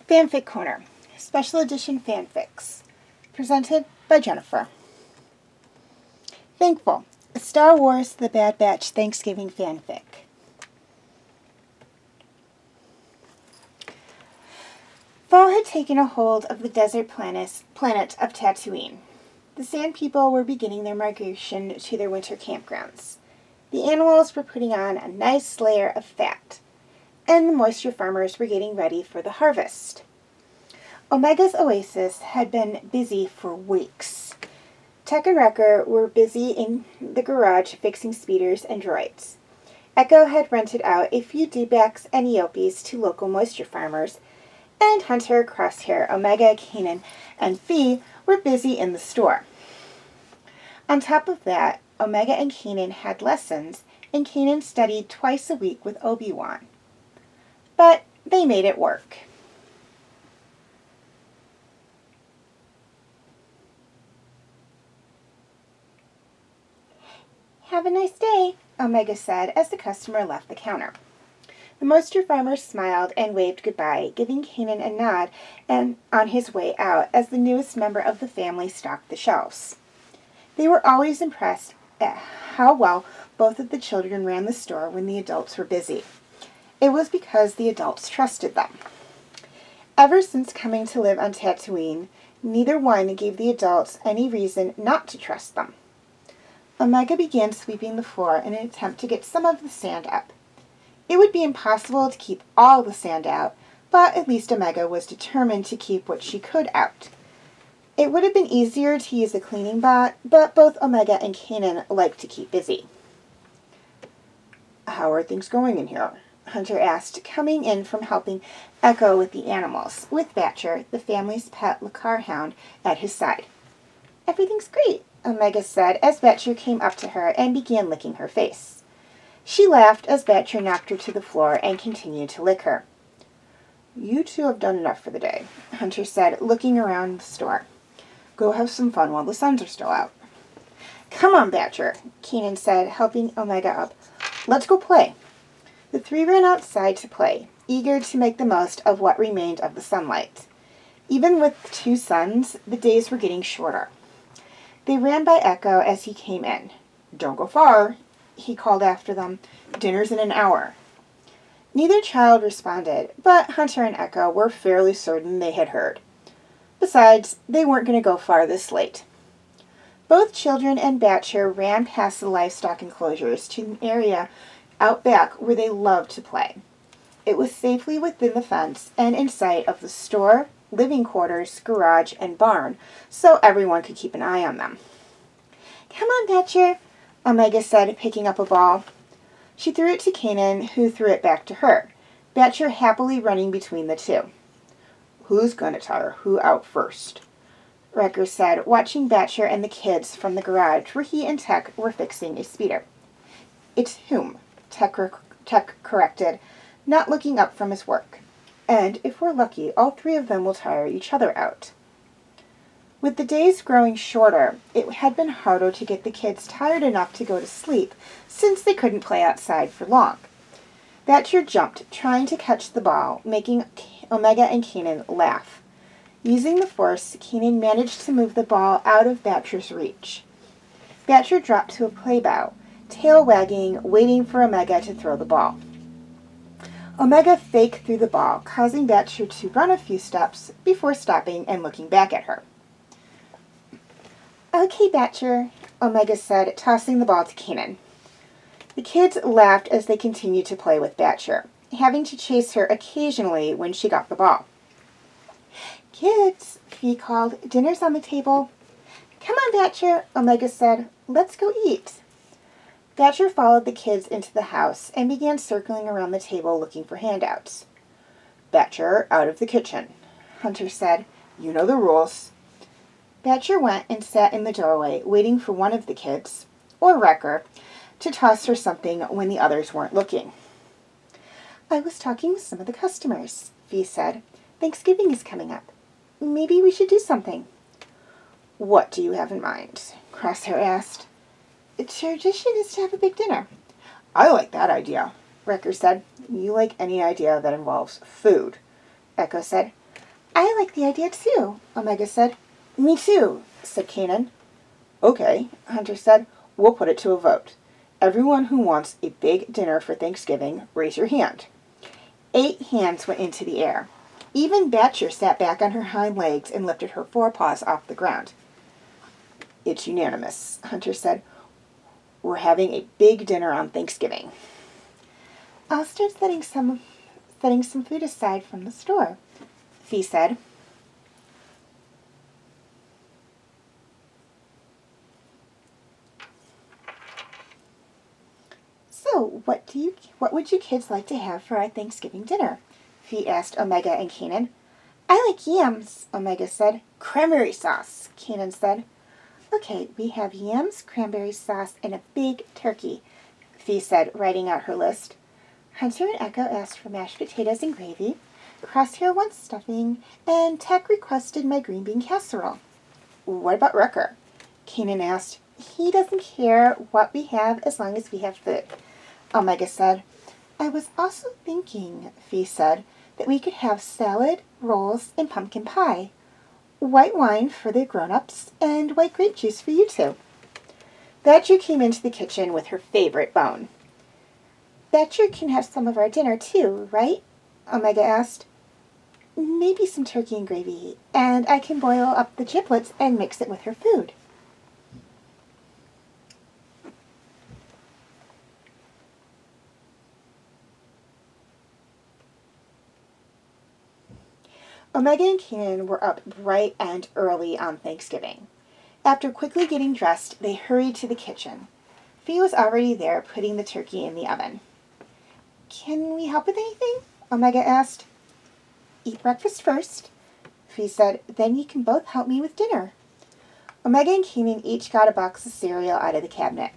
Fanfic Corner, Special Edition Fanfics, presented by Jennifer. Thankful, a Star Wars The Bad Batch Thanksgiving fanfic. Fall had taken a hold of the desert planet of Tatooine. The Sand People were beginning their migration to their winter campgrounds. The animals were putting on a nice layer of fat, and the moisture farmers were getting ready for the harvest. Omega's oasis had been busy for weeks. Tech and Wrecker were busy in the garage fixing speeders and droids. Echo had rented out a few D-backs and Eopies to local moisture farmers, and Hunter, Crosshair, Omega, Kanan, and Fee were busy in the store. On top of that, Omega and Kanan had lessons, and Kanan studied twice a week with Obi-Wan. But they made it work. "Have a nice day," Omega said as the customer left the counter. The moisture farmer smiled and waved goodbye, giving Kanan a nod and on his way out as the newest member of the family stocked the shelves. They were always impressed at how well both of the children ran the store when the adults were busy. It was because the adults trusted them. Ever since coming to live on Tatooine, neither one gave the adults any reason not to trust them. Omega began sweeping the floor in an attempt to get some of the sand up. It would be impossible to keep all the sand out, but at least Omega was determined to keep what she could out. It would have been easier to use a cleaning bot, but both Omega and Kanan liked to keep busy. "How are things going in here?" Hunter asked, coming in from helping Echo with the animals, with Batcher, the family's pet Lakar hound, at his side. "Everything's great," Omega said as Batcher came up to her and began licking her face. She laughed as Batcher knocked her to the floor and continued to lick her. "You two have done enough for the day," Hunter said, looking around the store. "Go have some fun while the suns are still out." "Come on, Batcher," Kanan said, helping Omega up. "Let's go play." The three ran outside to play, eager to make the most of what remained of the sunlight. Even with 2 suns, the days were getting shorter. They ran by Echo as he came in. "Don't go far," he called after them. "Dinner's in an hour." Neither child responded, but Hunter and Echo were fairly certain they had heard. Besides, they weren't going to go far this late. Both children and Batcher ran past the livestock enclosures to an area out back where they loved to play. It was safely within the fence and in sight of the store, living quarters, garage, and barn, so everyone could keep an eye on them. "Come on, Batcher," Omega said, picking up a ball. She threw it to Kanan, who threw it back to her, Batcher happily running between the two. "Who's going to tire who out first?" Wrecker said, watching Batcher and the kids from the garage where he and Tech were fixing a speeder. "It's whom," Tech corrected, not looking up from his work. "And if we're lucky, all 3 of them will tire each other out." With the days growing shorter, it had been harder to get the kids tired enough to go to sleep since they couldn't play outside for long. Thatcher jumped, trying to catch the ball, making Omega and Kanan laugh. Using the force, Kanan managed to move the ball out of Thatcher's reach. Thatcher dropped to a play bow, tail wagging, waiting for Omega to throw the ball. Omega faked threw the ball, causing Thatcher to run a few steps before stopping and looking back at her. "Okay, Thatcher," Omega said, tossing the ball to Kanan. The kids laughed as they continued to play with Thatcher, having to chase her occasionally when she got the ball. "Kids," Fee called, "dinner's on the table." "Come on, Thatcher," Omega said. "Let's go eat." Thatcher followed the kids into the house and began circling around the table looking for handouts. "Thatcher, out of the kitchen," Hunter said. "You know the rules." Thatcher went and sat in the doorway, waiting for one of the kids, or Wrecker, to toss her something when the others weren't looking. "I was talking with some of the customers," Fee said. "Thanksgiving is coming up. Maybe we should do something." "What do you have in mind?" Crosshair asked. "The tradition is to have a big dinner." "I like that idea," Wrecker said. "You like any idea that involves food," Echo said. "I like the idea too," Omega said. "Me too," said Kanan. "Okay," Hunter said. "We'll put it to a vote. Everyone who wants a big dinner for Thanksgiving, raise your hand." 8 hands went into the air. Even Thatcher sat back on her hind legs and lifted her forepaws off the ground. "It's unanimous," Hunter said. "We're having a big dinner on Thanksgiving." "I'll start setting some food aside from the store," Fee said. "So, what would you kids like to have for our Thanksgiving dinner?" Fee asked Omega and Kanan. "I like yams," Omega said. "Cranberry sauce," Kanan said. "Okay, we have yams, cranberry sauce, and a big turkey," Fee said, writing out her list. Hunter and Echo asked for mashed potatoes and gravy. Crosshair wants stuffing, and Tech requested my green bean casserole. "What about Wrecker?" Kanan asked. "He doesn't care what we have as long as we have food," Omega said. "I was also thinking," Fee said, "that we could have salad, rolls, and pumpkin pie. White wine for the grown-ups, and white grape juice for you two." Thatcher came into the kitchen with her favorite bone. "Thatcher can have some of our dinner too, right?" Omega asked. "Maybe some turkey and gravy, and I can boil up the giblets and mix it with her food." Omega and Kanan were up bright and early on Thanksgiving. After quickly getting dressed, they hurried to the kitchen. Fee was already there, putting the turkey in the oven. "Can we help with anything?" Omega asked. "Eat breakfast first," Fee said. "Then you can both help me with dinner." Omega and Kanan each got a box of cereal out of the cabinet.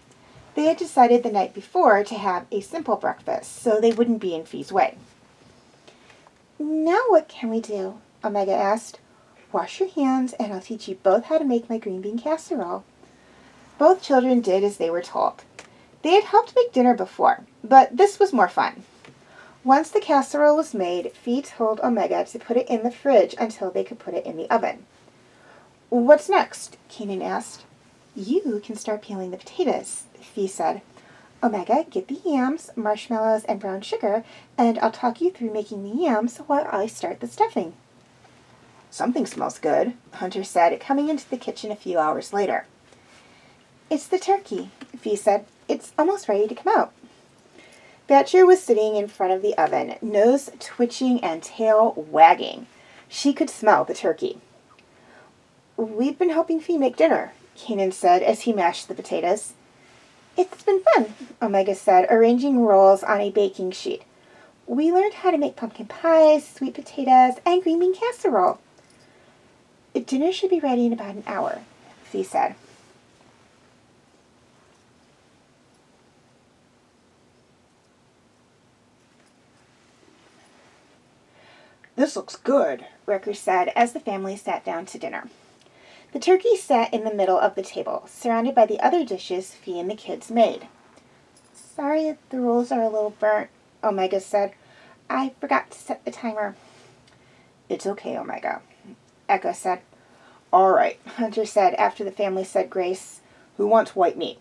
They had decided the night before to have a simple breakfast, so they wouldn't be in Fee's way. "Now what can we do?" Omega asked. "Wash your hands, and I'll teach you both how to make my green bean casserole." Both children did as they were told. They had helped make dinner before, but this was more fun. Once the casserole was made, Fee told Omega to put it in the fridge until they could put it in the oven. "What's next?" Kanan asked. "You can start peeling the potatoes," Fee said. "Omega, get the yams, marshmallows, and brown sugar, and I'll talk you through making the yams while I start the stuffing." "Something smells good," Hunter said, coming into the kitchen a few hours later. "It's the turkey," Fee said. "It's almost ready to come out." Thatcher was sitting in front of the oven, nose twitching and tail wagging. She could smell the turkey. "We've been helping Fee make dinner," Kanan said as he mashed the potatoes. "It's been fun," Omega said, arranging rolls on a baking sheet. "We learned how to make pumpkin pies, sweet potatoes, and green bean casserole." "Dinner should be ready in about an hour," Fee said. "This looks good," Wrecker said as the family sat down to dinner. The turkey sat in the middle of the table, surrounded by the other dishes Fee and the kids made. "Sorry if the rolls are a little burnt," Omega said. "I forgot to set the timer." "It's okay, Omega," Echo said. "All right," Hunter said after the family said grace. "Who wants white meat?"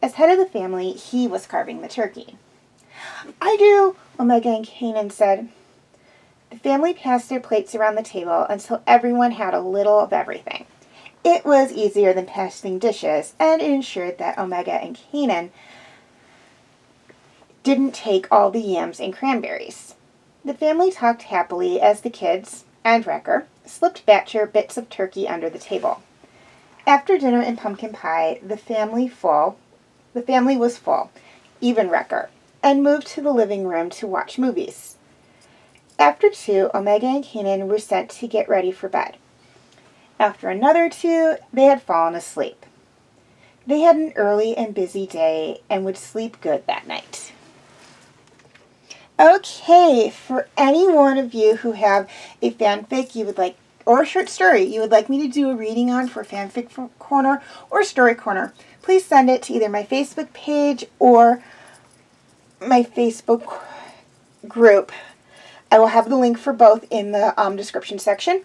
As head of the family, he was carving the turkey. "I do," Omega and Kanan said. The family passed their plates around the table until everyone had a little of everything. It was easier than passing dishes, and it ensured that Omega and Kanan didn't take all the yams and cranberries. The family talked happily as the kids, and Wrecker, slipped Batcher bits of turkey under the table. After dinner and pumpkin pie, the family was full, even Wrecker, and moved to the living room to watch movies. After 2, Omega and Kanan were sent to get ready for bed. After another 2, they had fallen asleep. They had an early and busy day and would sleep good that night. Okay, for any one of you who have a fanfic you would like, or a short story you would like me to do a reading on for Fanfic Corner or Story Corner, please send it to either my Facebook page or my Facebook group. I will have the link for both in the description section.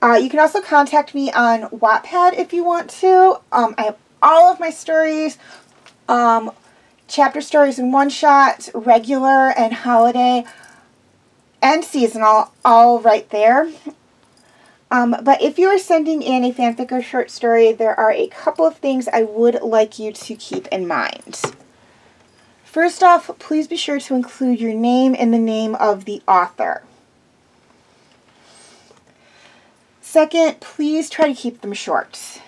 You can also contact me on Wattpad if you want to. I have all of my stories, chapter stories and one-shots, regular and holiday, and seasonal, all right there. But if you are sending in a fanfic or short story, there are a couple of things I would like you to keep in mind. First off, please be sure to include your name and the name of the author. Second, please try to keep them short.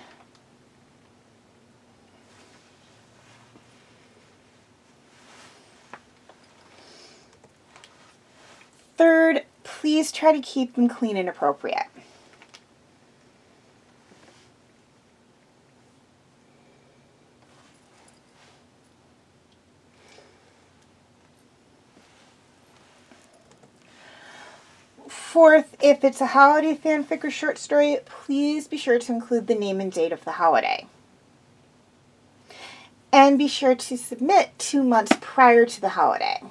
Third, please try to keep them clean and appropriate. Fourth, if it's a holiday fanfic or short story, please be sure to include the name and date of the holiday. And be sure to submit 2 months prior to the holiday.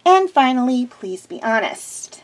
And finally, please be honest.